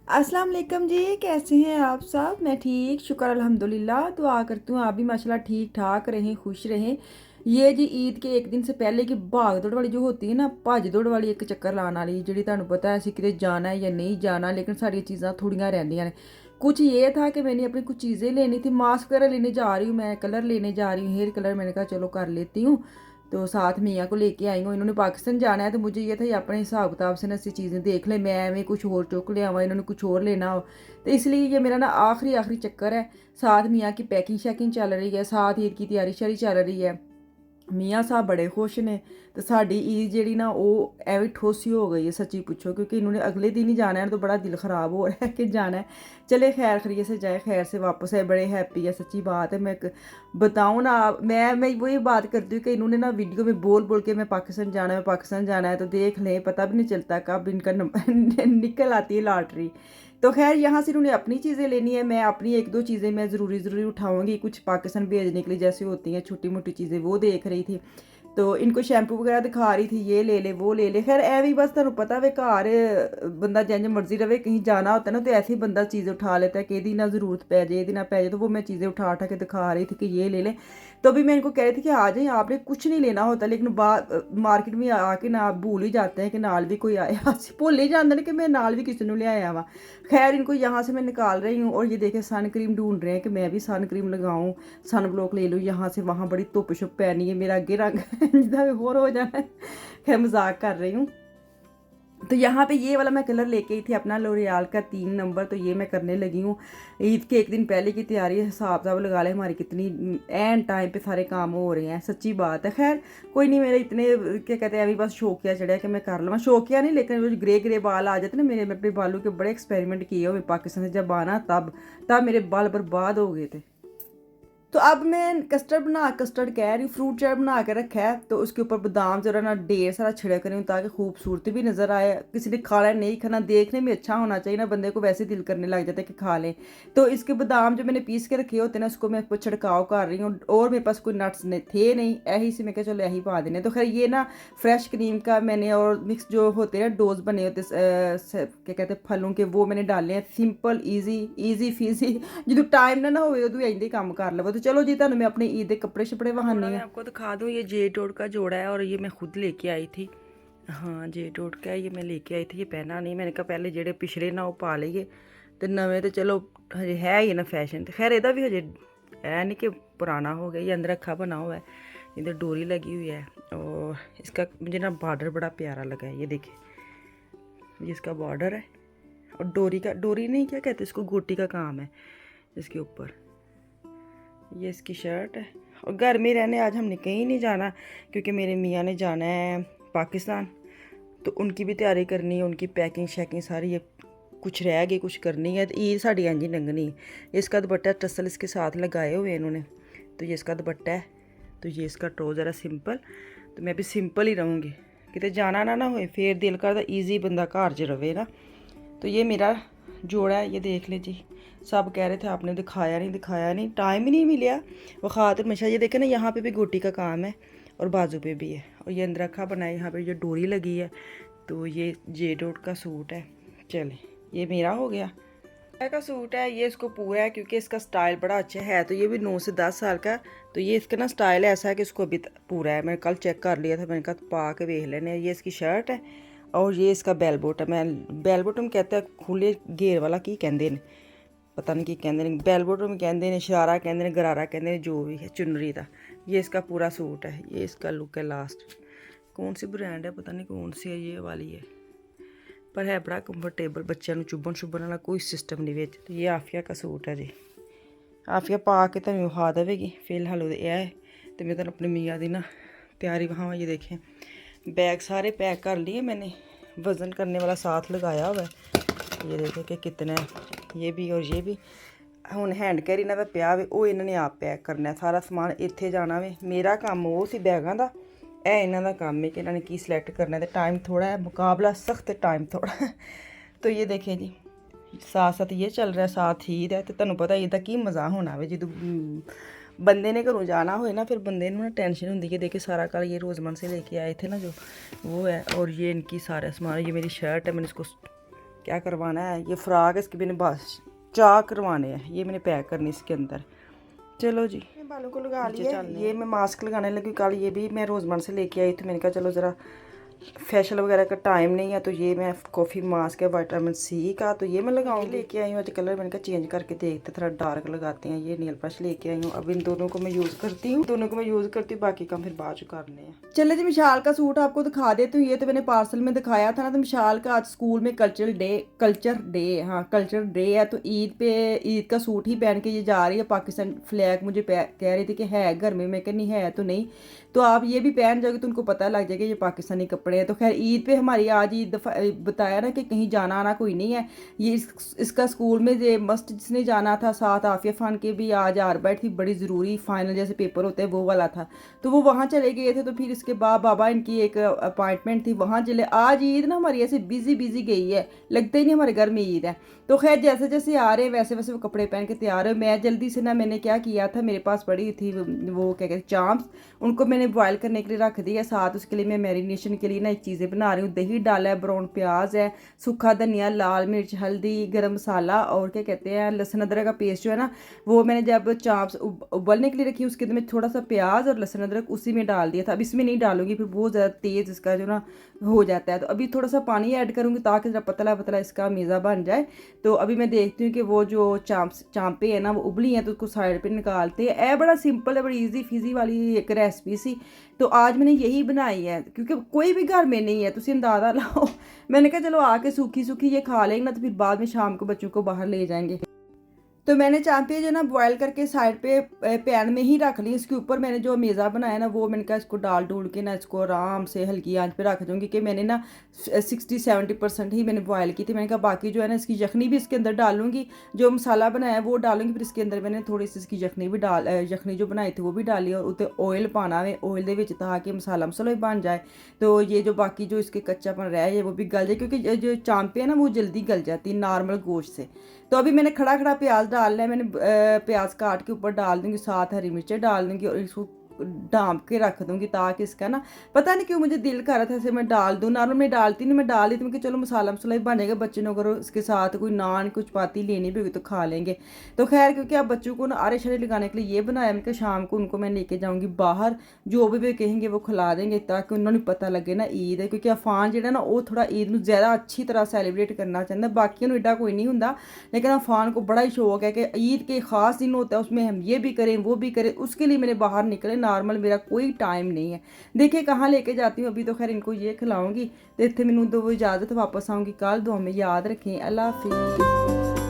अस्सलाम वालेकुम जी, कैसे हैं आप सब? मैं ठीक, शुक्र अल्हम्दुलिल्लाह। दुआ करती हूँ आप भी माशाल्लाह ठीक ठाक रहें, खुश रहें। ये जी ईद के एक दिन से पहले की भाग दौड़ वाली जो होती है ना, भज दौड़ वाली एक चक्कर लाने वाली ਜਿਹੜੀ ਤੁਹਾਨੂੰ पता है ਅਸੀਂ किते जाना है या नहीं जाना, लेकिन सारी चीज़ां थोड़ियां रहंदियां ने। कुछ ये था कि मैंने अपनी कुछ चीज़ें लेनी थी, मास्क वगैरह लेने जा रही हूँ, मैं कलर लेने जा रही हूँ, हेयर कलर मैंने कहा चलो कर लेती हूँ। तो साथ मियाँ को लेके आई हूँ, इन्होंने पाकिस्तान जाना है तो मुझे ये था ये अपने हिसाब किताब से ना ऐसी चीज़ें देख लें, मैं एवं कुछ और चुक ले आवा, इन्होंने कुछ और लेना हो। तो इसलिए ये मेरा ना आखिरी आखिरी चक्कर है। साथ मियाँ की पैकिंग शैकिंग चल रही है, साथ ईद की तैयारी शारी चल रही है। मियाँ साहब बड़े खुश ने। तो साड़ी ईद जी ना वो एवं ठोसी हो गई है सच्ची पूछो, क्योंकि इन्होंने अगले दिन ही जाना है तो बड़ा दिल ख़राब हो रहा है कि जाना है। चले खैर खरीय से जाए, खैर से वापस आए, बड़े हैप्पी है। सच्ची बात है, मैं बताऊँ ना, मैं वही बात करती हूँ कि इन्होंने ना वीडियो में बोल बोल के मैं पाकिस्तान जाना है, पाकिस्तान जाना है, तो देख लें पता भी नहीं चलता कब इनका निकल आती है लॉटरी। तो खैर यहाँ से इन्होंने अपनी चीज़ें लेनी है, मैं अपनी एक दो चीज़ें मैं ज़रूरी उठाऊंगी, कुछ पाकिस्तान भेजने के लिए जैसे होती हैं छोटी मोटी चीज़ें वो देख रही थी। तो इनको शैम्पू वगैरह दिखा रही थी, ये ले ले वो ले ले। खैर ऐ भी बस तुहानू पता वे घर बंदा जिंज मर्जी रहे, कहीं जाना होता है ना तो ऐसे ही बंदा चीज़ें उठा लेता है कि यदि ना ज़रूरत पै जाए, यदि ना पै जाए। तो वो मैं चीज़ें उठा उठा के दिखा रही थी कि ये ले लें। तो अभी मैं इनको कह रही थी कि आ जाए, आपने कुछ नहीं लेना होता, लेकिन मार्केट में आके ना आप भूल ही जाते हैं कि नाल भी कोई आया, भुल ही जाते हैं कि मैं नाल भी किसी ने लियाया वा। खैर इनको यहाँ से मैं निकाल रही हूँ, और ये देखे सन क्रीम ढूंढ रहे हैं कि मैं भी सन क्रीम लगाऊँ, सन ब्लॉक ले लूँ। यहाँ से वहाँ बड़ी धुप शुप पैनी है, मेरा अगे रंग जिदा होर हो जाना है। खैर मजाक कर रही हूँ। तो यहाँ पे ये वाला मैं कलर लेके आई थी अपना लोरियाल का 3 नंबर, तो ये मैं करने लगी हूँ। ईद के एक दिन पहले की तैयारी, हिसाब साहब लगा ले हमारी कितनी एन टाइम पे सारे काम हो रहे हैं, सच्ची बात है। खैर कोई नहीं, मेरे इतने क्या कहते हैं अभी बस शौकिया चढ़ा कि मैं कर लूँ, शौकिया नहीं लेकिन ग्रे ग्रे बाल आ जाते ना मेरे, मैं अपने बालों के बड़े एक्सपेरिमेंट किए हुए पाकिस्तान से जब आना, तब मेरे बाल बर्बाद हो गए थे। तो अब मैं कस्टर्ड कह रही हूँ, फ्रूट चाट बना के रखा है, तो उसके ऊपर बादाम जरा ना ढेर सारा छिड़क रही हूँ ताकि खूबसूरती भी नज़र आए। किसी ने खाना नहीं खाना, देखने में अच्छा होना चाहिए ना, बंदे को वैसे दिल करने लग जाता है कि खा लें। तो इसके बादाम जो मैंने पीस के रखे होते हैं ना, उसको मैं छिड़काव कर रही हूँ, और मेरे पास कोई नट्स थे नहीं, यही से मैं क्या चलो यही पा देने। तो खैर ये ना फ्रेश क्रीम का मैंने और मिक्स जो होते हैं डोज बने होते क्या कहते हैं फलों के, वो मैंने डाले हैं। सिंपल ईजी फीजी, जो टाइम ना होवे उदू इंदे काम कर लवो। तो चलो जी, तुहानू मैं अपने ईद के कपड़े शपड़े वहानी है, आपको दिखा दूँ। ये जे डॉट का जोड़ा है, और ये मैं खुद लेके आई थी। हाँ जे डॉट का ये मैं लेके आई थी, ये पहना नहीं, मैंने कहा पहले जेडे पिछले ना वो पा लीए, तो नवे तो चलो हजे है ही ना फैशन। तो खैर ਇਹਦਾ भी हजे है नहीं कि पुराना हो गया, ये अंदर रखा बना हुआ है, इधर डोरी लगी हुई है। और इसका मुझे ना बॉर्डर बड़ा प्यारा लगा है, ये देखिए ये इसका बॉर्डर है, और डोरी नहीं क्या कहते इसको, गोटी का काम है इसके ऊपर। ये इसकी शर्ट है, और घर में रहने आज हमने कहीं नहीं जाना, क्योंकि मेरे मियाँ ने जाना है पाकिस्तान, तो उनकी भी तैयारी करनी है, उनकी पैकिंग शैकिंग सारी ये कुछ रह गई, कुछ करनी है। तो ईद साड़ी इंज ही लंघनी है। इसका दुपट्टा टसल इसके साथ लगाए हुए इन्होंने, तो ये इसका दुपट्टा है, तो ये इसका ट्राउज़र है सिंपल। तो मैं भी सिंपल ही रहूँगी, कितने जाना ना होए, फिर दिल करता ईजी बंदा घर च रवे ना। तो ये मेरा जोड़ा है, ये देख ले जी। सब कह रहे थे आपने दिखाया नहीं, टाइम ही नहीं मिला। वखा तो हमेशा ये देखे ना, यहाँ पे भी गोटी का काम है और बाजू पे भी है, और ये अंदर रखा बनाया, यहाँ पे जो डोरी लगी है। तो ये जे डॉट का सूट है। चले ये मेरा हो गया का सूट है, ये इसको पूरा है क्योंकि इसका स्टाइल बड़ा अच्छा है। तो ये भी 9 से 10 साल का, तो ये इसका ना स्टाइल ऐसा है कि इसको अभी पूरा है। मैंने कल चेक कर लिया था, मैंने कहा पा के देख लेने। ये इसकी शर्ट है, और ये इसका बैल बॉटम है। बैल बॉटम कहते हैं खुले घेर वाला, की कहते हैं पता नहीं की कहते हैं, बैल बॉटम कहते हैं, शरारा कहते हैं, गरारा कहते हैं, जो भी है चुनरी का। ये इसका पूरा सूट है, ये इसका लुक है। लास्ट कौन सी ब्रांड है पता नहीं कौन सी है, ये वाली है, पर है बड़ा कंफर्टेबल, बच्चों को चुभन शुभन वाला कोई सिस्टम नहीं विच। तो ये आफिया का सूट है जी, आफिया पा के तुम विखा देगी। फिलहाल यह है, तो मैं तुम अपनी मियाँ की ना तैयारी वहाँ। ये देखें बैग सारे पैक कर लिए मैंने, वज़न करने वाला साथ लगाया हुआ है। ये देखें कि कितना है, ये भी और ये भी। हुण हैंड कैरी इन्हां दा पिया वे, वो इन्होंने आप पैक करना है सारा समान, इत्थे जाना वे। मेरा काम वो सी बैगां दा, है इन्हां दा काम है कि इन्होंने की सिलेक्ट करना है। तो टाइम थोड़ा है, मुकाबला सख्त, टाइम थोड़ा है। तो ये देखें जी, साथ साथ ये चल रहा है, साथ ईद है। तो तुहानूं पता ईद दा की मज़ा होना वे, जो बंदे ने घरों जाना होए ना, फिर बंदे नूं ना टेंशन होंदी कि देखिए सारा कल ये रोज़मन से लेके आए थे ना जो वो है। और ये इनकी सारा सामान, ये मेरी शर्ट है, मैंने इसको क्या करवाना है, ये फ़्राक है, इसके मैंने बस चाक करवाने हैं, ये मैंने पैक करनी इसके अंदर। चलो जी, मैं बालों को लगा लिया। ये मैं मास्क लगाने लगी, कल ये भी मैं रोज़मर्रा से लेके आई, तो मैंने कहा चलो ज़रा फेशियल वगैरह का टाइम नहीं है, तो ये मैं कॉफ़ी मास्क है विटामिन सी का, तो ये मैं लगाऊंगी। लेके आई हूँ आज कलर, मैंने कहा चेंज करके देखते, थोड़ा डार्क लगाते हैं। ये नेल ब्रश लेके आई हूँ, अब इन दोनों को मैं यूज़ करती हूँ, बाकी काम फिर बाद में करने हैं। चले जी, मिशाल का सूट आपको दिखा देती हूँ। ये तो मैंने पार्सल में दिखाया था ना, तो मिशाल का आज स्कूल में कल्चर डे है, तो ईद का सूट ही पहन के ये जा रही है। पाकिस्तान फ्लैग मुझे कह रही थी कि है घर में, मैं कह नहीं है तो नहीं, तो आप ये भी पहन जाओगे तो उनको पता लग जाएगा ये पाकिस्तानी कपड़े हैं। तो खैर ईद पे हमारी आज ईद बताया ना कि कहीं जाना आना कोई नहीं है। ये इसका स्कूल में ये मस्ट जिसने जाना था, साथ आफिया खान के भी आज आर्बिट थी, बड़ी ज़रूरी फाइनल जैसे पेपर होते हैं वो वाला था, तो वो वहाँ चले गए थे। तो फिर इसके बाद बाबा इनकी एक अपॉइंटमेंट थी, वहाँ चले। आज ईद ना हमारी ऐसे बिजी गई है, लगता ही नहीं हमारे घर में ईद है। तो खैर जैसे जैसे आ रहे हैं वैसे वैसे वो कपड़े पहन के तैयार है। मैं जल्दी से ना, मैंने क्या किया था, मेरे पास पड़ी थी वो क्या कहते चाम्स, उनको मैंने बॉयल करने के लिए रख दिया। साथ उसके लिए मैं मैरिनेशन के लिए ना एक चीज़ें बना रही हूँ। दही डाला है, ब्राउन प्याज है, सूखा धनिया, लाल मिर्च, हल्दी, गरम मसाला और क्या कहते हैं लहसुन अदरक का पेस्ट जो है ना, वो मैंने जब चाम्स उबलने के लिए रखी उसके अंदर में थोड़ा सा प्याज और लहसुन अदरक उसी में डाल दिया था। अब इसमें नहीं डालूंगी, फिर बहुत ज़्यादा तेज़ इसका जो ना हो जाता है। तो अभी थोड़ा सा पानी ऐड करूँगी ताकि ज़रा पतला पतला इसका मेज़ा बन जाए। तो अभी मैं देखती हूँ कि वो जो चांपे हैं ना वो उबली हैं, तो उसको साइड पे निकालते हैं। बड़ा सिंपल है, बड़ी इजी फिजी वाली एक रेसिपी सी। तो आज मैंने यही बनाई है क्योंकि कोई भी घर में नहीं है, तो अंदाज़ा लाओ। मैंने कहा चलो आके सूखी सूखी ये खा लेंगे ना, तो फिर बाद में शाम को बच्चों को बाहर ले जाएंगे। तो मैंने चांपे जो ना बॉयल करके साइड पे पैन में ही रख ली। इसके ऊपर मैंने जो मेज़ा बनाया ना, वो मैंने कहा इसको डाल डूल के ना इसको आराम से हल्की आंच पे रख दूँगी कि मैंने ना 60-70% ही मैंने बॉयल की थी। मैंने कहा बाकी जो है ना इसकी यखनी भी इसके अंदर डालूंगी, जो मसाला बनाया है वो डालूंगी, फिर इसके अंदर मैंने थोड़ी सी इसकी यखनी भी यखनी जो बनाई थी वो भी डाली, और उतने ऑयल पाना है, ऑयल दे विच ताकि मसाला भी बन जाए। तो ये जो बाकी जो इसके कच्चापन रह जाए वो भी गल जाए, क्योंकि जो चांपे है ना वो जल्दी गल जाती है नॉर्मल गोश्त से। तो अभी मैंने खड़ा खड़ा प्याज डालना है, मैंने प्याज काट के ऊपर डाल दूंगी, साथ हरी मिर्चें डाल दूंगी और इसको ढाँप के रख दूंगी ताकि इसका ना, पता नहीं क्यों मुझे दिल कर रहा था ऐसे मैं डाल दूँ। नॉर्मल मैं डालती नहीं, मैं डाल दी तो मैं चलो मसाला ही बन जाएगा, बच्चे ने अगर इसके साथ कोई नान कुछ चपाती लेनी भी होगी तो खा लेंगे। तो खैर क्योंकि आप बच्चों को ना आरे शरे लगाने के लिए ये बनाया, मैं शाम को उनको मैं लेके जाऊँगी बाहर, जो भी वे कहेंगे वो खिला देंगे ताकि उन्होंने पता लगे ना ईद है। क्योंकि अफान जो ना वो थोड़ा ईद में ज़्यादा अच्छी तरह सैलीब्रेट करना चाहता है, बाकियों एडा कोई नहीं होंगे, लेकिन अफान को बड़ा ही शौक है कि ईद के ख़ास दिन होता है उसमें हम ये भी करें वो भी करें, उसके लिए मैंने बाहर निकले। नॉर्मल मेरा कोई टाइम नहीं है, देखिए कहाँ लेके जाती हूँ। अभी तो खैर इनको ये खिलाऊंगी, तो इतने मैनू दो इजाज़त, वापस आऊँगी कल। दुआ में याद रखें। अल्लाह हाफिज़।